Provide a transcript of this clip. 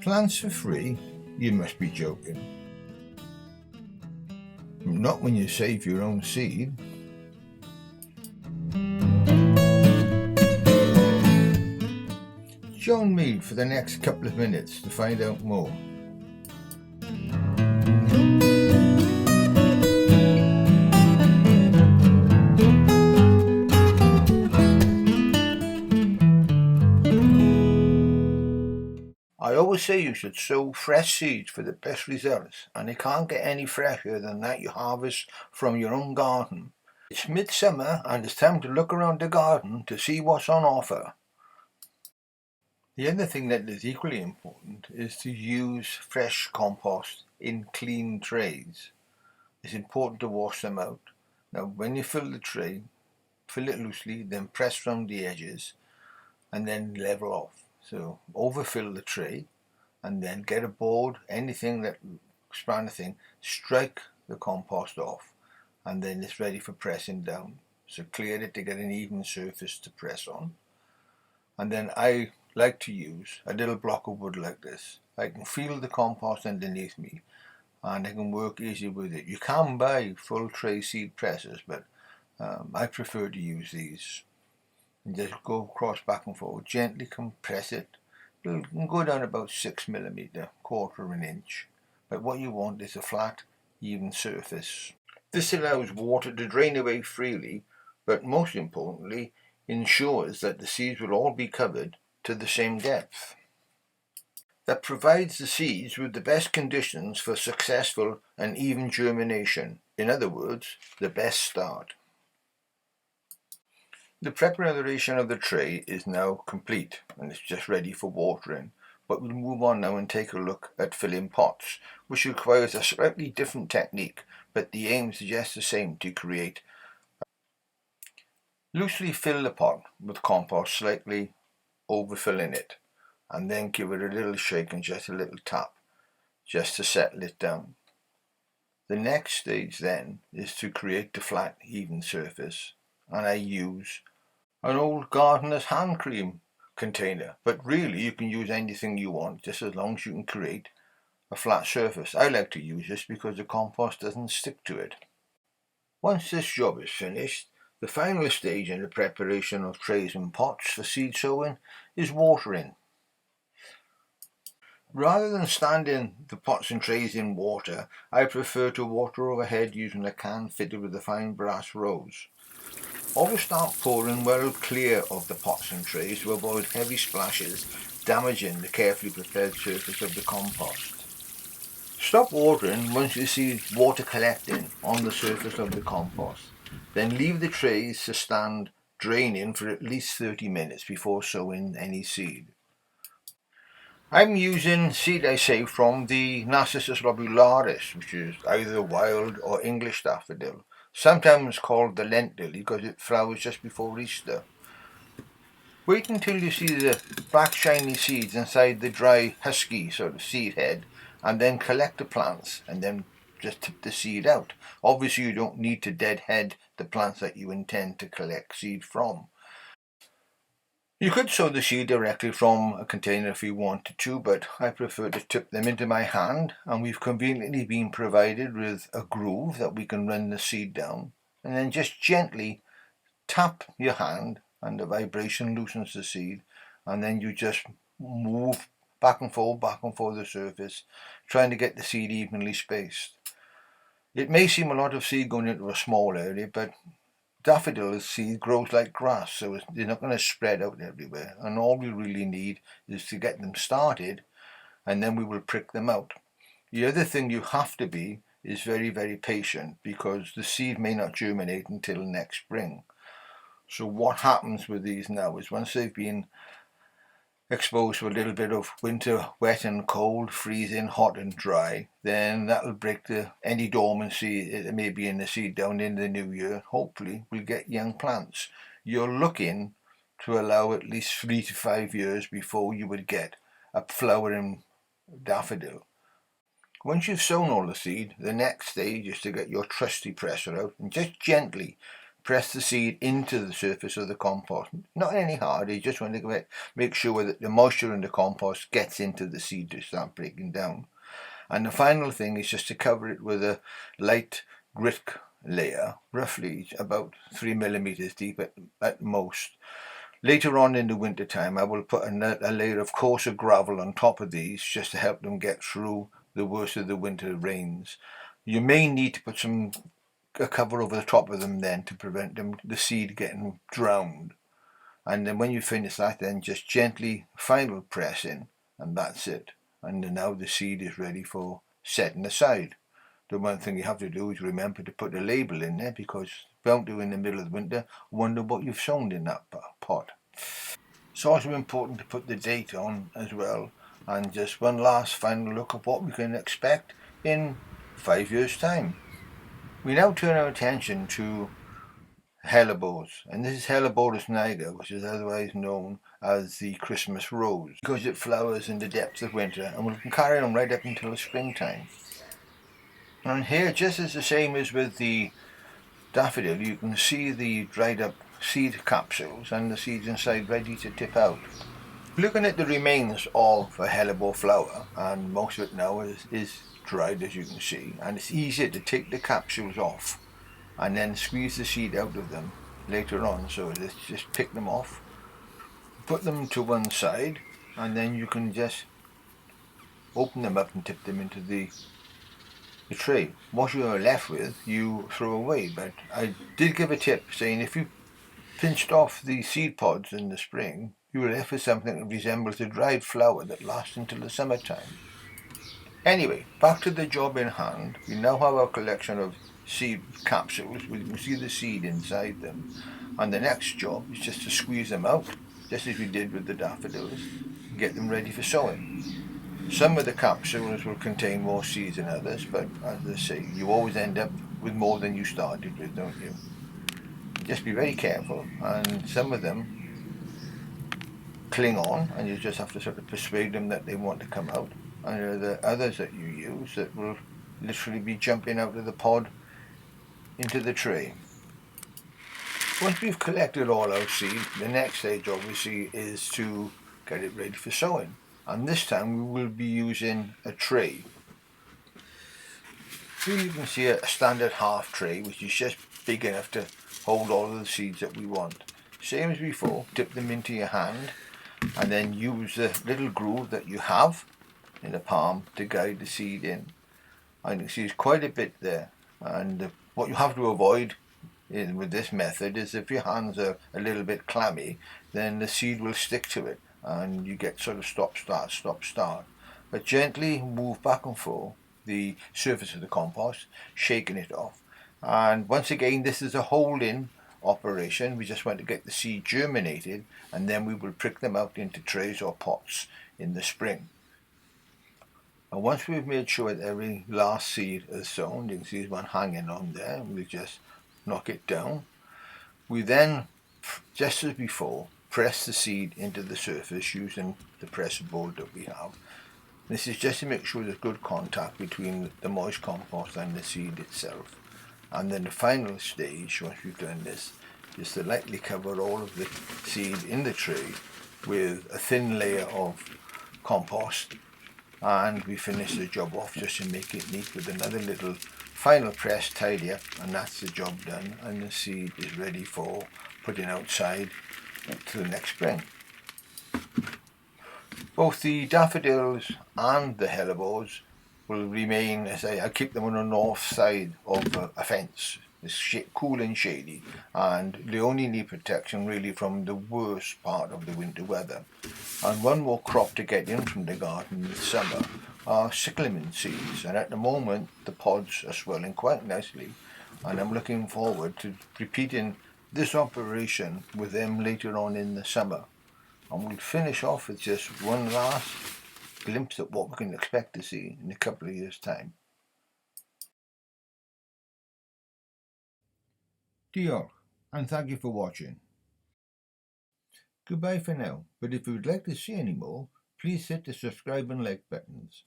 Plants for free? You must be joking. Not when you save your own seed. Join me for the next couple of minutes to find out more. I always say you should sow fresh seeds for the best results, and it can't get any fresher than that you harvest from your own garden. It's midsummer and it's time to look around the garden to see what's on offer. The other thing that is equally important is to use fresh compost in clean trays. It's important to wash them out. Now when you fill the tray, fill it loosely, then press round the edges and then level off. So overfill the tray and then get a board, anything that span a thing, strike the compost off and then it's ready for pressing down. So clear it to get an even surface to press on. And then I like to use a little block of wood like this. I can feel the compost underneath me and I can work easy with it. You can buy full tray seed pressers, but I prefer to use these. And just go across back and forth, gently compress it. It can go down about 6mm, quarter of an inch. But what you want is a flat, even surface. This allows water to drain away freely, but most importantly, ensures that the seeds will all be covered to the same depth. That provides the seeds with the best conditions for successful and even germination. In other words, the best start. The preparation of the tray is now complete and it's just ready for watering, but we'll move on now and take a look at filling pots, which requires a slightly different technique, but the aim is just the same, to create. Loosely fill the pot with compost, slightly overfilling it, and then give it a little shake and just a little tap, just to settle it down. The next stage then is to create the flat, even surface, and I use an old gardener's hand cream container, but really you can use anything you want, just as long as you can create a flat surface. I like to use this because the compost doesn't stick to it. Once this job is finished, the final stage in the preparation of trays and pots for seed sowing is watering. Rather than standing the pots and trays in water, I prefer to water overhead using a can fitted with a fine brass rose. Always start pouring well clear of the pots and trays to avoid heavy splashes damaging the carefully prepared surface of the compost. Stop watering once you see water collecting on the surface of the compost. Then leave the trays to stand draining for at least 30 minutes before sowing any seed. I'm using seed I saved from the Narcissus lobularis, which is either wild or English daffodil, sometimes called the Lent lily because it flowers just before Easter. Wait until you see the black shiny seeds inside the dry husky sort of seed head, and then collect the plants and then just tip the seed out. Obviously you don't need to deadhead the plants that you intend to collect seed from. You could sow the seed directly from a container if you wanted to, but I prefer to tip them into my hand, and we've conveniently been provided with a groove that we can run the seed down, and then just gently tap your hand and the vibration loosens the seed, and then you just move back and forth the surface, trying to get the seed evenly spaced. It may seem a lot of seed going into a small area, but daffodil seed grows like grass, so they're not going to spread out everywhere, and all we really need is to get them started and then we will prick them out. The other thing you have to be is very, very patient, because the seed may not germinate until next spring. So what happens with these now is once they've been exposed to a little bit of winter wet and cold, freezing, hot and dry, then that'll break any dormancy that may be in the seed down in the new year. Hopefully we'll get young plants. You're looking to allow at least 3 to 5 years before you would get a flowering daffodil. Once you've sown all the seed, the next stage is to get your trusty presser out and just gently press the seed into the surface of the compost. Not any harder, you just want to make sure that the moisture in the compost gets into the seed to start breaking down. And the final thing is just to cover it with a light grit layer, roughly about 3 millimeters deep at most. Later on in the winter time, I will put a layer of coarser gravel on top of these just to help them get through the worst of the winter rains. You may need to put a cover over the top of them then to prevent the seed getting drowned. And then when you finish that, then just gently final press in, and that's it. And now the seed is ready for setting aside. The one thing you have to do is remember to put a label in there, because don't do in the middle of the winter wonder what you've sown in that pot. It's also important to put the date on as well, and just one last final look at what we can expect in 5 years' time. We now turn our attention to hellebores, and this is Helleborus niger, which is otherwise known as the Christmas rose, because it flowers in the depths of winter and will carry on right up until the springtime. And here, just as the same as with the daffodil, you can see the dried up seed capsules and the seeds inside ready to tip out. Looking at the remains of a hellebore flower, and most of it now is dried, as you can see, and it's easier to take the capsules off and then squeeze the seed out of them later on. So let's just pick them off, put them to one side, and then you can just open them up and tip them into the tray. What you are left with, you throw away. But I did give a tip saying if you pinched off the seed pods in the spring, you were left with something that resembles a dried flower that lasts until the summertime. Anyway, back to the job in hand. We now have our collection of seed capsules. We can see the seed inside them. And the next job is just to squeeze them out, just as we did with the daffodils, and get them ready for sowing. Some of the capsules will contain more seeds than others, but as I say, you always end up with more than you started with, don't you? Just be very careful, and some of them cling on, and you just have to sort of persuade them that they want to come out. And there are the others that you use that will literally be jumping out of the pod into the tray. Once we've collected all our seed, the next stage obviously is to get it ready for sowing. And this time we will be using a tray. Here you can see a standard half tray, which is just big enough to hold all of the seeds that we want. Same as before, dip them into your hand and then use the little groove that you have in the palm to guide the seed in. And you can see there's quite a bit there, and what you have to avoid with this method is if your hands are a little bit clammy, then the seed will stick to it and you get sort of stop start. But gently move back and forth the surface of the compost, shaking it off. And once again, this is a hold-in operation. We just want to get the seed germinated, and then we will prick them out into trays or pots in the spring. And once we've made sure that every last seed is sown, you can see there's one hanging on there, we just knock it down. We then, just as before, press the seed into the surface using the press board that we have. This is just to make sure there's good contact between the moist compost and the seed itself. And then the final stage, once we've done this, is to lightly cover all of the seed in the tray with a thin layer of compost, and we finish the job off just to make it neat with another little final press, tidy up, and that's the job done, and the seed is ready for putting outside to the next spring. Both the daffodils and the hellebores will remain, as I keep them on the north side of a fence. It's cool and shady, and they only need protection really from the worst part of the winter weather. And one more crop to get in from the garden this summer are cyclamen seeds, and at the moment the pods are swelling quite nicely, and I'm looking forward to repeating this operation with them later on in the summer. And we'll finish off with just one last glimpse at what we can expect to see in a couple of years' time. Diolch, and thank you for watching. Goodbye for now, but if you would like to see any more, please hit the subscribe and like buttons.